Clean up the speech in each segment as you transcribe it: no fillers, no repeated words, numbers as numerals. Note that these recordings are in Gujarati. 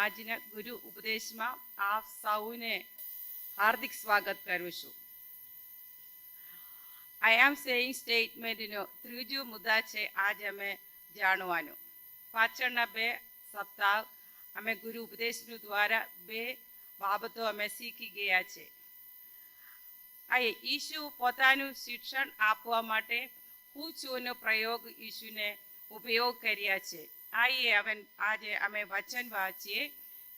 આજના ગુરુ ઉપદેશમાં આપ સૌને હાર્દિક સ્વાગત કરું છું. આઈ એમ સેઇંગ સ્ટેટમેન્ટનો ત્રીજો મુદ્દા છે આજ અમે જાણવાનું. પાછળના 2 સપ્તાહ અમે ગુરુ ઉપદેશનું દ્વારા 2 બાબતો અમે શીખી ગયા છે. આ ઈસુ પોતાનું શિક્ષણ આપવા માટે હું છુંનો પ્રયોગ ઈસુને ઉપયોગ કર્યા છે. આજે અમે વચન વાંચીએ.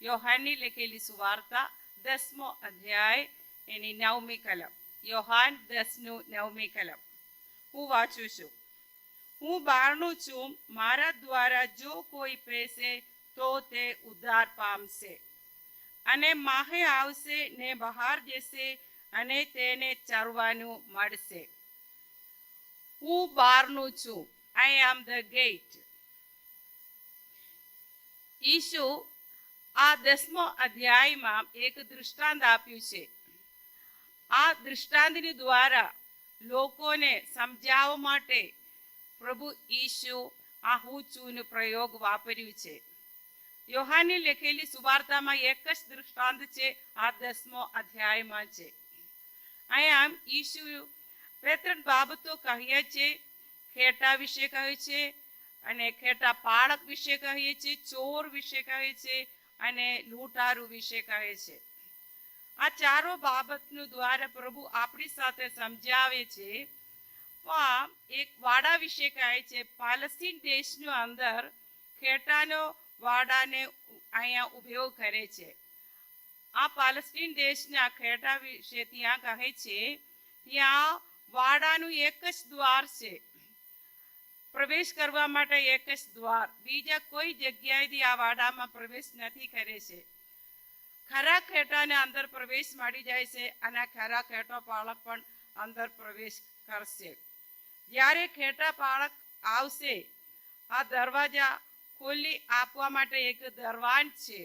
યોહાનની લખેલી સુવાર્તા 10મો અધ્યાય એની 9મી કલમ. યોહાન 10નું 9મી કલમ હું વાંચું છું. હું બહારનું છું, મારા દ્વારા જો કોઈ પીસે તો તે ઉદ્ધાર પામશે અને માહે આવશે ને બહાર જશે અને તેને ચરવાનું મળશે. હું બહારનું છું. આઈ એમ ધ ગેટ. ઈસુ આ 10મો અધ્યાયમાં એક દૃષ્ટાંત આપ્યું છે. આ દૃષ્ટાંતની દ્વારા લોકોને સમજાવવા માટે પ્રભુ ઈસુ આ હું છુંનો પ્રયોગ વાપર્યું છે. યોહાનની લખેલી સુવાર્તામાં એક જ દૃષ્ટાંત છે, આ 10મો અધ્યાયમાં છે. અહીંયા ઈસુ 2-3 બાબતો કહે છે. ખેટા વિશે કહે છે અને ખેટા પાળક વિશે કહે છે, ચોર વિશે કહે છે અને લૂંટારૂ વિશે કહે છે. આ ચારો બાબતનું દ્વારા પ્રભુ આપણી સાથે સમજાવે છે. એક વાડા વિશે કહે છે. પાલસ્તીન દેશનું અંદર ખેટાનો વાડાને અહીંયા ઉપયોગ કરે છે. આ પાલસ્તીન દેશના ખેટા વિશે ત્યાં કહે છે, ત્યાં વાડાનું એક જ દ્વાર છે. પ્રવેશ કરવા માટે એક જ દ્વાર, બીજા કોઈ જગ્યાએથી આ વાડામાં પ્રવેશ નથી કરે છે. ખરા ખેટાને અંદર પ્રવેશ મળી જાય છે અને ખરા ખેટા પાળક પણ અંદર પ્રવેશ કરશે. જ્યારે ખેટા પાળક આવશે, આ દરવાજા ખોલી આપવા માટે એક દરવાન છે.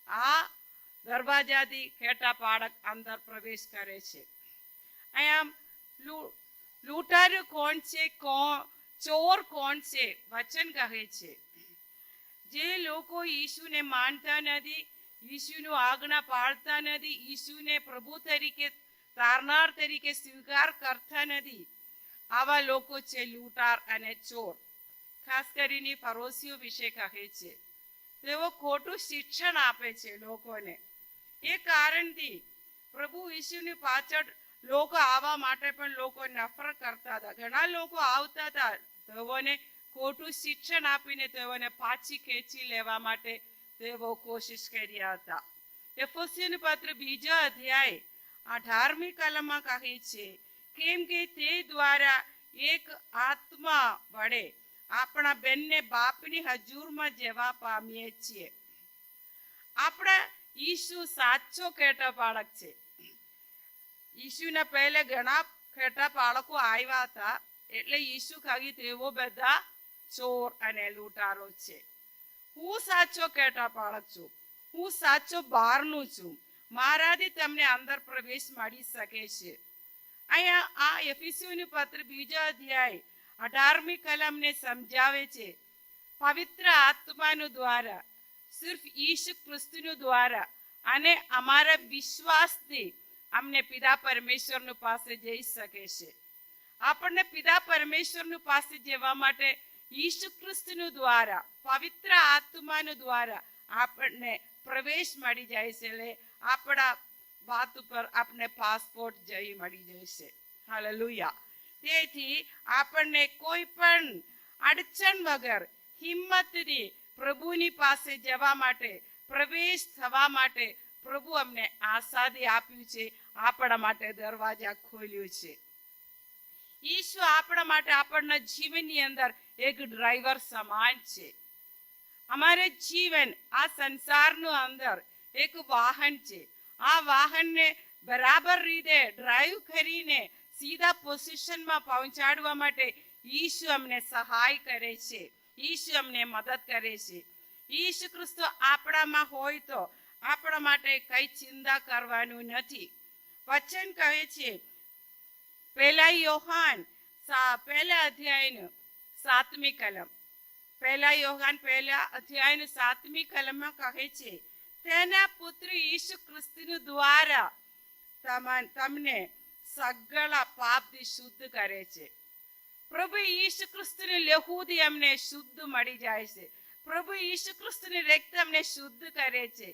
આ દરવાજાથી ખેટા પાળક અંદર પ્રવેશ કરે છે. અહીંયા લૂંટારૂ કોણ છે, ચોર કોણ છે? વચન કહે છે જે લોકો ઈસુને માનતા નથી, ઈસુનું આજ્ઞા પાળતા નથી, ઈસુને પ્રભુ તરીકે તારનાર તરીકે સ્વીકાર કરતા નથી, આવા લોકો છે લૂંટાર અને ચોર. ખાસ કરીને ફરોશીઓ વિશે કહે છે. તેઓ ખોટું શિક્ષણ આપે છે લોકોને. એ કારણથી પ્રભુ ઈસુની પાછળ લોકો આવવા માટે પણ લોકો નફરત કરતા હતા. ઘણા લોકો આવતા હતા, તેઓને ખોટું શિક્ષણ આપીને તેઓને પાછી ખેંચી લેવા માટે તેઓ કોશિશ કર્યા હતા. એફેસીયન પત્ર 2 અધ્યાય 18મી કલમમાં કહે છે, કેમ કે તે દ્વારા એક આત્મા વડે આપણા બંને બાપની હજુરમાં જવા પામીએ છીએ. આપણા ઈસુ સાચો ખેટા પાળક છે. ઈસુના પહેલા ઘણા ખેટા પાળકો આવ્યા હતા, એટલે ઈસુ કહ્યું તેઓ બધા ચોર અને લૂંટારો છે. હું સાચો ખેટા પાળક છું. હું સાચો બહારનું છું. મારાથી તમને અંદર પ્રવેશ મળી શકે છે. અહીંયા આ એફેસીયન પત્ર 2 અધ્યાય 18મી કલમને સમજાવે છે. પવિત્ર આત્માનું દ્વારા, સિર્ફ ઈસુ ખ્રિસ્તનું દ્વારા અને અમારા વિશ્વાસથી અમને પિતા પરમેશ્વરનું પાસે જઈ શકે છે. આપણને પિતા પરમેશ્વરનું પાસે જવા માટે ઈસુ ખ્રિસ્તનું દ્વારા, પવિત્ર આત્માનું દ્વારા આપણને પ્રવેશ મળી જાય છે. એટલે આપણા વાત ઉપર આપણે પાસપોર્ટ જઈ મળી જશે. હાલેલુયા. તેથી આપણને કોઈ પણ અડચણ વગર હિંમતથી પ્રભુની પાસે જવા માટે, પ્રવેશ થવા માટે પ્રભુ અમને આઝાદી આપ્યું છે. આપણા માટે દરવાજા ખોલ્યું છે. ઈસુ આપણા માટે આપણના જીવનની અંદર એક ડ્રાઈવર સમાન છે. અમારે જીવન આ સંસારનું અંદર એક વાહન છે. આ વાહનને બરાબર રીતે ડ્રાઈવ કરીને સીધા પોઝિશનમાં પહોંચાડવા માટે ઈસુ અમને સહાય કરે છે. ઈસુ અમને મદદ કરે છે. ઈસુ ખ્રિસ્ત આપણામાં હોય તો આપણા માટે કઈ ચિંતા કરવાનું નથી. વચન કહે છે, 1 યોહાન 1 અધ્યાયનું 7મી કલમ, 1 યોહાન 1 અધ્યાયનું 7મી કલમમાં કહે છે, તેના પુત્ર ઈસુ ખ્રિસ્તનું દ્વારા તમને સગળા પાપથી શુદ્ધ કરે છે. પ્રભુ ઈસુ ખ્રિસ્તની લહુથી અમને શુદ્ધ મળી જાય છે. પ્રભુ ઈસુ ખ્રિસ્તની રક્ત અમને શુદ્ધ કરે છે.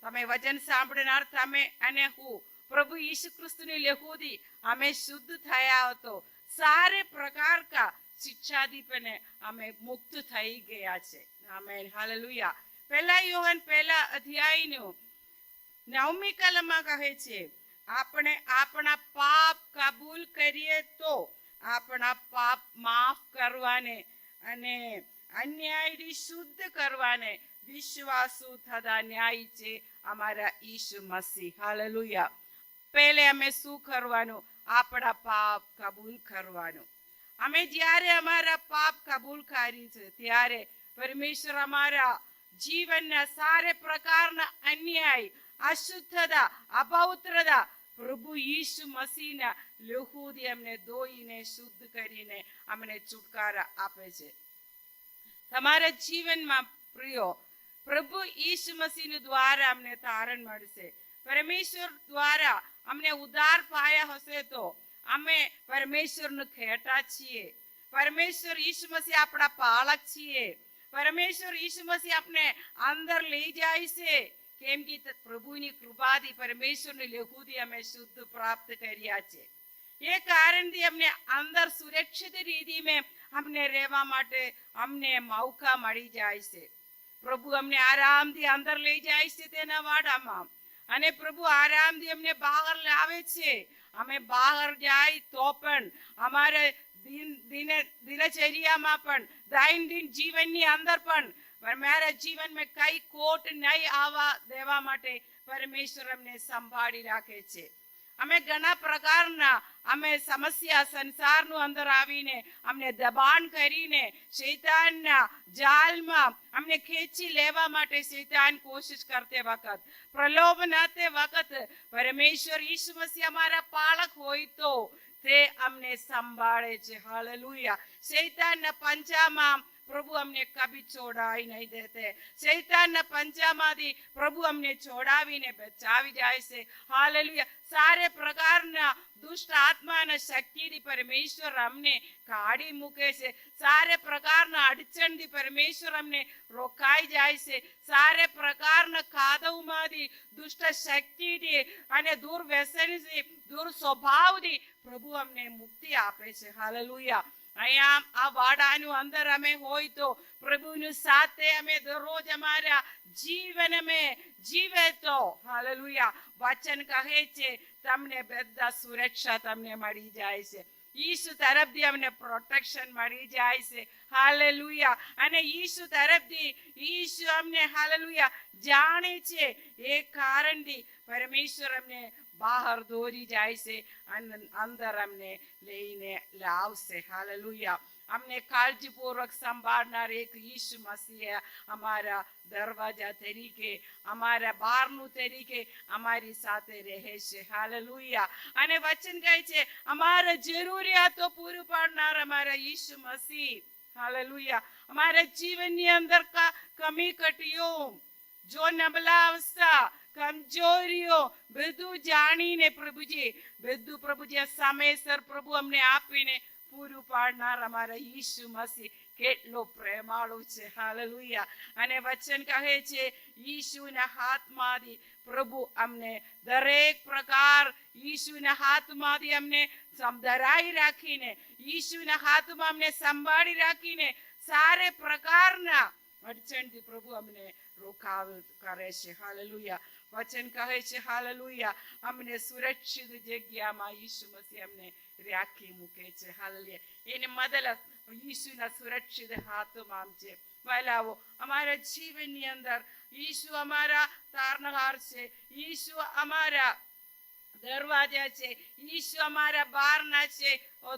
તમે વચન સાંભળનાર તમે અને હું પ્રભુ ઈસુ ખ્રિસ્તની લહુથી અમે શુદ્ધ થયા હતો. સારે પ્રકાર કા શિક્ષાદીપને અમે મુક્ત થઈ ગયા છે. Amen, hallelujah. પહેલા યોહન પહેલા અધ્યાયનું 9મી કલમમાં કહે છે, આપણે આપણા પાપ કબૂલ કરીએ તો આપણા પાપ માફ કરવાને અને અન્યાયથી શુદ્ધ કરવાને વિશ્વાસુ થતા ન્યાય છે અમારા ઈસુ મસીહ. હાલેલુયા. પહેલે અમે શું કરવાનું? આપણા પાપ કબૂલ કરવાનું. અમે જ્યારે અમારા પાપ કબૂલ કરી છે ત્યારે પરમેશ્વર અમારા જીવનના સારે પ્રકારના અન્યાય, અશુદ્ધતા, અપવિત્રતા પ્રભુ ઈસુ મસીહના લહુથી અમને ધોઈને શુદ્ધ કરીને અમને છુટકારા આપે છે. તમારા જીવનમાં પ્રિયો, પ્રભુ ઈસુ મસીહ દ્વારા અમને તારણ મળશે. પરમેશ્વર દ્વારા અમને ઉદ્ધાર પાયા હશે તો અમે પરમેશ્વરનું ખેટા છીએ. પરમેશ્વર ઈસુ મસીહ આપણા પાલક છીએ. પરમેશ્વર ઈસુ મસીહ આપણે અંદર લઈ જાય છે. કેમ કે પ્રભુની કૃપાથી પરમેશ્વરની લહુથી અમે શુદ્ધ પ્રાપ્ત કર્યા છે. એ કારણથી અમને અંદર સુરક્ષિત રીતિમાં અમને રહેવા માટે અમને મૌકા મળી જાય છે. પ્રભુ અમને આરામથી અંદર લઈ જાય છે તેના વાડામાં, અને પ્રભુ આરામથી અમને બહાર લાવે છે. અમે બહાર જાય તો પણ અમારે દિનચર્યામાં પણ દૈનંદિન જીવનની અંદર પણ મારા જીવનમાં કઈ ખોટ નહીં આવવા દેવા માટે પરમેશ્વર અમને સંભાળી રાખે છે. અમે ઘણા પ્રકારના સમસ્યા સંસારનું અંદર આવીને અમને દબાણ કરીને શૈતાનના જાલમાં અમને ખેંચી લેવા માટે શૈતાન કોશિશ કરતે વખત, પ્રલોભનાતે વખત પરમેશ્વર ઈસુ મસીહ અમારા પાલક હોય તો તે અમને સંભાળે છે. હાલેલુયા. શૈતાનના પંજામાં પ્રભુ અમને કભી છોડાવી નહીં દેતે. શૈતાનના પંજામાંથી પ્રભુ અમને છોડાવીને બચાવી જાય છે. હાલેલુયા. સારે પ્રકારના દુષ્ટ આત્માના શક્તિથી પરમેશ્વર અમને કાઢી મૂકે છે. સારે પ્રકારના અડચણથી પરમેશ્વર અમને રોકાઈ જાય છે. સારે પ્રકારના કાદવમાંથી, દુષ્ટ શક્તિથી અને દુર્વ્યસનથી, દુર સ્વભાવથી પ્રભુ અમને મુક્તિ આપે છે. હાલેલુયા. અહીંયા આ વાડાનું અંદર અમે હોય તો પ્રભુનું સાથે અમે દરરોજ અમારા જીવન અમે જીવે તો હાલેલુયા. વચન કહે છે તમને બધા સુરક્ષા તમને મળી જાય છે. ઈસુ તરફથી અમને પ્રોટેક્શન મળી જાય છે. હાલેલુયા. અને ઈસુ તરફથી ઈસુ અમને હાલેલુયા જાણે છે. એ કારણથી પરમેશ્વર અમને બહાર દોરી જાય છે અને અંદર અમને લઈને લાવશે. હાલેલુયા. અમને કાળજીપૂર્વક સંભાળનાર એક ઈસુ મસીહ અમારા દરવાજા તરીકે, અમારા બારણું તરીકે અમારી સાથે રહે છે. હાલેલુયા. અને વચન કહે છે અમારા જરૂરિયાતો પૂરું પાડનાર અમારા ઈસુ મસીહ. હાલેલુયા. અમારા જીવનની અંદર કમી કટીઓ, જો નબળા અવસ્થા, કમજોરીઓ બધું જાણીને પ્રભુજી સમયસર પ્રભુ અમને આપીને પૂરું પાડનાર અમારા ઈસુ મસીહ કેટલો પ્રેમાળુ છે. હાલેલુયા. અને વચન કહે છે ઈસુના હાથમાંથી પ્રભુ અમને દરેક પ્રકાર ઈસુના હાથમાંથી અમને ધરાઈ રાખીને, ઈસુના હાથમાં અમને સંભાળી રાખીને સારે પ્રકારના અડચણથી પ્રભુ અમને રોકાવ કરે છે. હાલેલુયા. વચન કહે છે હાલેલુયા અમને સુરક્ષિત જગ્યામાં ઈસુ મસીહ અમને રાખી મૂકે છે. હાલેલુયા. એને મતલબ ઈસુના સુરક્ષિત હાથમાં છે. વહેલાઓ અમારા જીવનની અંદર ઈસુ અમારા તારણહાર છે. ઈસુ અમારા દરવાજા છે. ઈસુ અમારા બારના છે.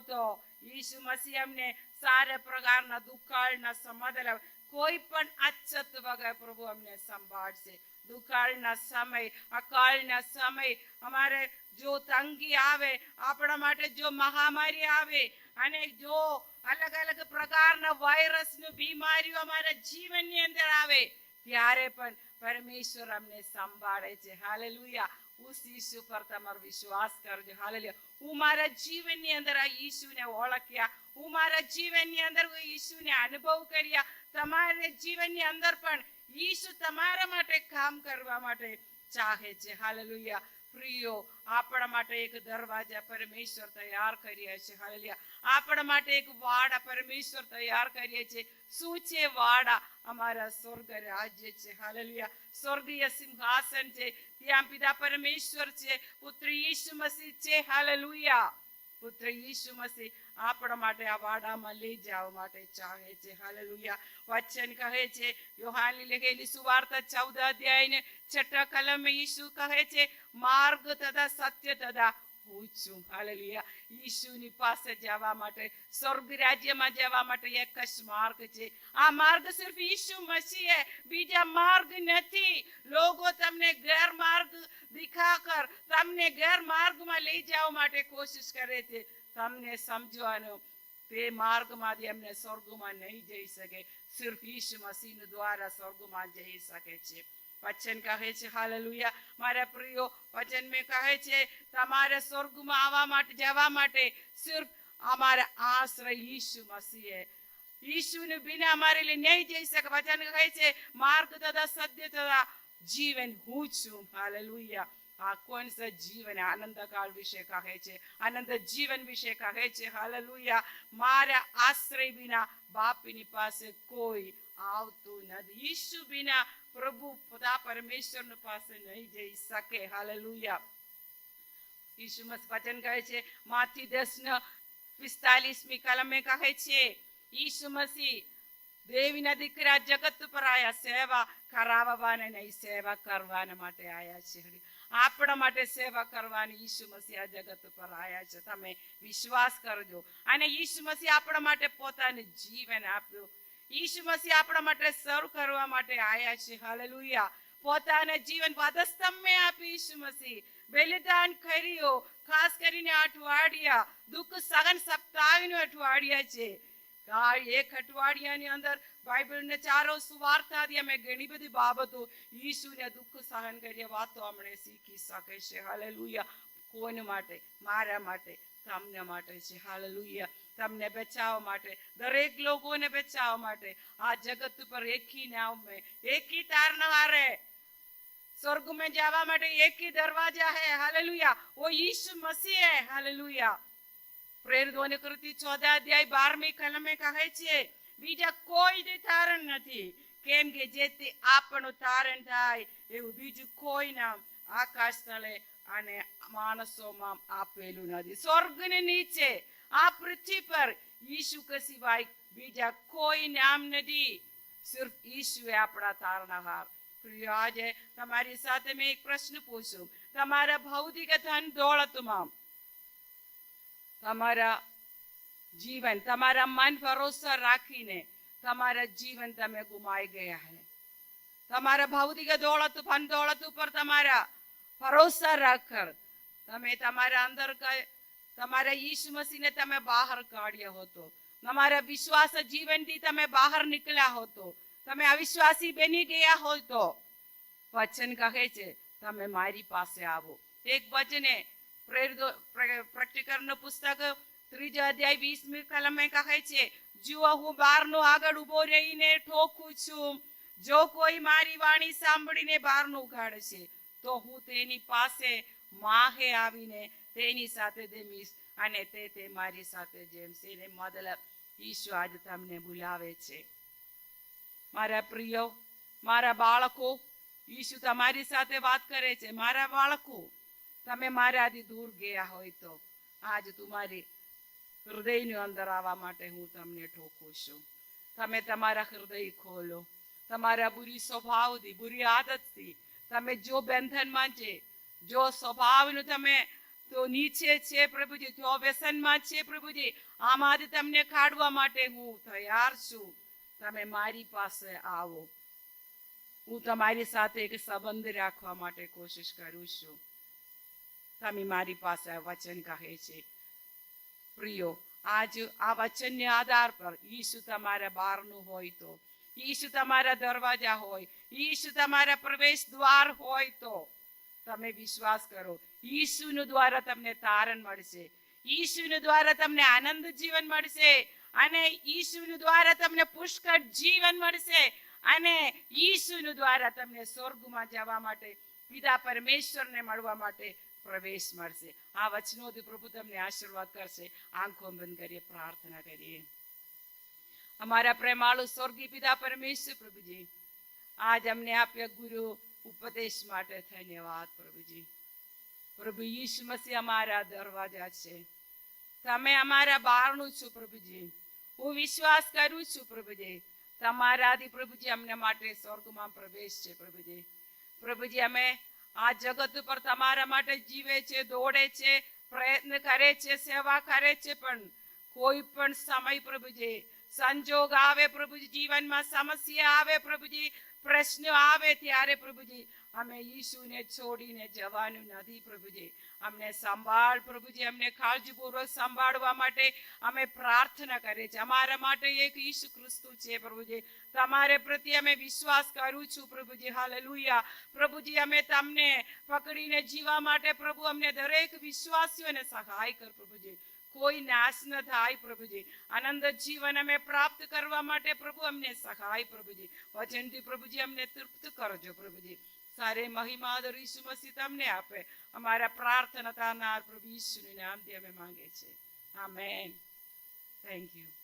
તો ઈસુ મસીહ અમને સારા પ્રકારના દુકાળના મતલબ કોઈ પણ અછત વગર પ્રભુ અમને સંભાળશે. દુકાળના સમય, અકાળના સમય અમારે જો તંગી આવે, આપણા માટે જો મહામારી આવે અને જો અલગ અલગ પ્રકારના વાયરસની બીમારીઓ અમારા જીવનની અંદર આવે ત્યારે પણ પરમેશ્વર અમને સંભાળે છે. હાલેલુયા. ઉસ ઈસુ પર તમારો વિશ્વાસ કરજો. હાલેલુયા. હું મારા જીવનની અંદર આ ઈસુને ઓળખ્યા, હું મારા જીવનની અંદર ઈસુને અનુભવ કર્યા. તમારા જીવનની અંદર પણ ઈસુ તમારા માટે કામ કરવા માટે ચાહે છે. હાલેલુયા. પ્રિયો, આપણા માટે એક દરવાજા પરમેશ્વર તૈયાર કર્યા છે. હાલેલુયા. આપણા માટે એક વાડા પરમેશ્વર તૈયાર કરીએ છે. શું છે વાડા? અમારા સ્વર્ગ રાજ્ય છે. હાલેલુયા. સ્વર્ગીય સિંહાસન છે, ત્યાં પિતા પરમેશ્વર છે, પુત્ર ઈસુ મસીહ છે. હાલેલુયા. પુત્ર ઈસુ મસીહ આપણા માટે આ વાડામાં લઈ જવા માટે ચાહે છે. હાલેલુયા. વચન કહે છે, યોહાનની લખેલી સુવાર્તા 14 અધ્યાયને 6 કલમે ઈસુ કહે છે, માર્ગ તથા સત્ય તથા હું છું. હાલેલુયા. ઈસુની પાસે જવા માટે, સ્વર્ગ રાજ્યમાં જવા માટે એક જ માર્ગ છે. આ માર્ગ સિર્ફ ઈસુ મસીહ, બીજા માર્ગ નથી. લોકો તમને ગેરમાર્ગ દિખાકર તમને ગેરમાર્ગમાં લઈ જવા માટે કોશિશ કરે છે. તમને સમજવાનું, તે માર્ગમાંથી એમને સ્વર્ગમાં નહીં જઈ શકે. સિર્ફ ઈસુ મસીહ દ્વારા સ્વર્ગમાં જઈ શકે છે. વચન કહે છે, હાલેલુયા. મારા પ્રિયો, વચન મેં કહે છે, તમારે સ્વર્ગમાં આવવા માટે, જવા માટે સિર્ફ અમારા આશ્રય ઈસુ મસીહ. ઈસુને બિના અમારે लिए નહીં જઈ શકે. વચન કહે છે, માર્ગ તથા સત્ય તથા જીવન હું છું. હાલેલુયા. આ કોણ सा જીવન? આનંદ કાળ વિશે કહે છે, આનંદ જીવન વિશે કહે છે. હાલેલુયા. મારા આશ્રય વિના બાપની પાસે કોઈ આવતું નથી. ઈસુ વિના પ્રભુ પિતા પરમેશ્વર પાસે નહીં જઈ શકે. હાલેલુયા. ઈસુ મસીહ વચન કહે છે, માથી 10:45 કલમે કહે છે, ઈસુ મસીહ દેવીના દીકરા જગત પર આયા સેવા કરાવવાને નહીં, સેવા કરવાના માટે આયા છે. આપણા માટે સેવા કરવાની ઈસુ મસીહ આ જગત પર આયા છે. તમે વિશ્વાસ કરજો. અને ઈસુ મસીહ આપણા માટે પોતાનું જીવન આપ્યું. ઈસુ મસીહ આપણા માટે સર્વ કરવા માટે આયા છે. હાલેલુયા. પોતાના જીવન પાદસ્તંભે આપી ઈસુ મસીહ બલિદાન કર્યો. ખાસ કરીને અઠવાડિયા, દુઃખ સહન સપ્તાહનું અઠવાડિયા છે. એક અઠવાડિયાની અંદર બાઇબલને 4 સુવાર્તાથી અમે ઘણી બધી બાબતો ઈસુને દુઃખ સહન કરી વાતો અમને શીખી શકે છે. હાલેલુયા. કોને માટે? મારા માટે, તમને માટે છે. હાલેલુયા. તમને બચાવવા માટે, દરેક લોકોને બચાવવા માટે આ જગત પર એકી નામ में एक ही तारनहार है. स्वर्ग में जावा માટે एक ही दरवाजा है. हालेलुया. वो यीशु मसीह है. हालेलुया. પ્રેરિતોની કૃતિ 14 અધ્યાય 12મી કલમે કહે છે, બીજા કોઈ તારણ નથી, કેમ કે જેથી આપણું તારણ થાય એવું બીજું કોઈ નામ આકાશ તળે અને માણસોમાં આપેલું નથી. સ્વર્ગની નીચે આ પૃથ્વી પર ઈસુ કે સિવાય બીજા કોઈ નામ નથી. સિર્ફ ઈસુ આપણા તારણહાર. પ્રિય, આજે તમારી સાથે મેં એક પ્રશ્ન પૂછું. તમારા ભૌતિક ધન દોલતમાં તમારા જીવન, તમારા મન ભરોસા રાખીને તમારા જીવન તમે ગુમાઈ ગયા હે. તમારા ભૌતિક દોલત, ધન દોલત ઉપર તમારા ભરોસા રાખર તમે તમારા અંદર તમારા ઈસુ મસીહને તમે બહાર કાઢ્યા હતો. તમારા વિશ્વાસ જીવનથી તમે બહાર નીકળ્યા હતો. તમે અવિશ્વાસી બની ગયા હોય તો વચન કહે છે, તમે મારી પાસે આવો. એક વચને પ્રકટીકરણનું પુસ્તક 3 અધ્યાય 20મી કલમે કહે છે, જુઓ હું બહારનો આગળ ઉભો રહીને ઠોકું છું. જો કોઈ મારી વાણી સાંભળીને બહારનું ઉઘાડશે તો હું તેની પાસે માહે આવીને તેની સાથે જમીશ અને તે મારી સાથે જમશે. એને મતલબ ઈસુ આજે તમને બોલાવે છે. મારા પ્રિય, મારા બાળકો, ઈસુ તમારી સાથે વાત કરે છે. મારા બાળકો, તમે મારાથી દૂર ગયા હોય તો આજ તમારી હૃદયની અંદર આવવા માટે હું તમને ઠોકું છું. તમે તમારા હૃદય ખોલો. તમારા બુરી સ્વભાવથી, બુરી આદતથી તમે જો બંધનમાં છે, જો સ્વભાવનું તમે તો નીચે છે પ્રભુજી, જો વ્યસનમાં છે પ્રભુજી, આમાંથી તમને કાઢવા માટે હું તૈયાર છું. તમે મારી પાસે આવો. હું તમારી સાથે એક સંબંધ રાખવા માટે કોશિશ કરું છું. તમે મારી પાસે વચન કહે છે. પ્રિયો, આજ આ વચનને આધાર પર ઈસુ તમારા બહારનું હોય તો, ઈસુ તમારા દરવાજા હોય, ઈસુ તમારા પ્રવેશ દ્વાર હોય તો તમે વિશ્વાસ કરો. ઈસુનું દ્વારા તમને તારણ મળશે. ઈસુનું દ્વારા તમને આનંદ જીવન મળશે અને ઈસુનું દ્વારા તમને પુષ્કળ જીવન મળશે અને ઈસુનું દ્વારા તમને સ્વર્ગમાં જવા માટે, પિતા પરમેશ્વરને મળવા માટે પ્રવેશ મળશે. આ વચનોથી પ્રભુ તમને આશીર્વાદ કરશે. આંખો બંધ કરીએ, પ્રાર્થના કરીએ. અમારા પ્રેમાળુ સ્વર્ગી પિતા પરમેશ્વર પ્રભુજી, આજ અમને આપ્યા ગુરુ ઉપદેશ માટે ધન્યવાદ પ્રભુજી. પ્રભુ ઈસુ મસીહ અમારા દરવાજા છે, તમે અમારા બારણું છો પ્રભુજી. હું વિશ્વાસ કરું છું પ્રભુજી, તમારાથી પ્રભુજી અમને માટે સ્વર્ગમાં પ્રવેશ છે પ્રભુજી. પ્રભુજી અમે આ જગત ઉપર તમારા માટે જીવે છે, દોડે છે, પ્રયત્ન કરે છે, સેવા કરે છે, પણ કોઈ પણ સમય પ્રભુજી સંજોગ આવે પ્રભુજી, જીવનમાં સમસ્યા આવે પ્રભુજી, પ્રશ્નો આવે ત્યારે પ્રભુજી અમે ઈસુને છોડીને જવાનું નથી પ્રભુજી. અમને સંભાળ પ્રભુજી, અમને કાળજીપૂર્વક સંભાળવા માટે અમે પ્રાર્થના કરીએ છીએ. અમારા માટે એક ઈસુ ખ્રિસ્તુ છે પ્રભુજી, તમારે પ્રત્યે અમે વિશ્વાસ કરું છું પ્રભુજી. હાલેલુયા પ્રભુજી, અમે તમને પકડીને જીવવા માટે પ્રભુ અમને દરેક વિશ્વાસીઓને સહાય કર પ્રભુજી. કોઈ નાશ ન થાય પ્રભુજી. આનંદ જીવન અમે પ્રાપ્ત કરવા માટે પ્રભુ અમને સહાય પ્રભુજી. વચનથી પ્રભુજી અમને તૃપ્ત કરજો પ્રભુજી. સારે મહિમા આદર ઈસુ મસીહ તમને આપે. અમારા પ્રાર્થના તારનાર પ્રભુ ઈસુના નામથી અમે માંગે છે. આમેન. Thank you.